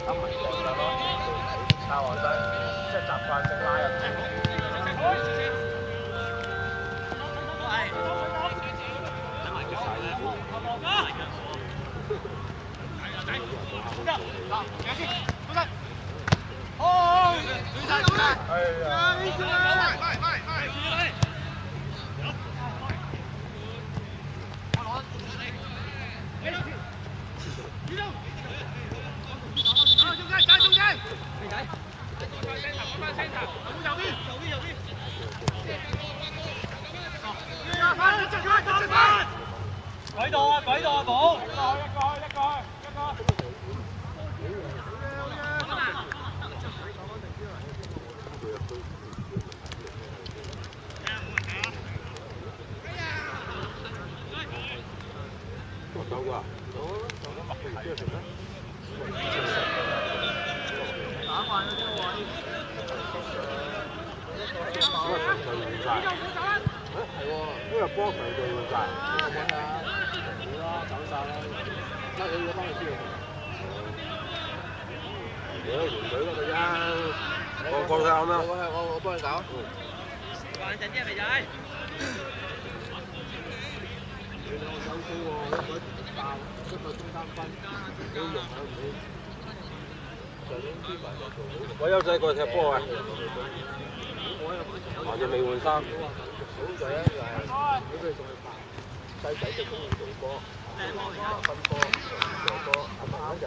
大黃仔即係習慣性拉入。鬼度啊！鬼度啊！冇！走㗎，打慢咗啲位。係喎，因為波場對換曬，揾下你咯，走曬啦，甩起咗翻去先。換隊嗰度啫，過曬啱啦。我幫你搞。穩陣啲啊，肥仔！你兩個手高喎，一個爆，一個中間分，你用下唔我有細個踢波啊，或者未換衫。好仔啊，如果佢仲去爆，細仔就中意做波，分波，做波，啱啱就。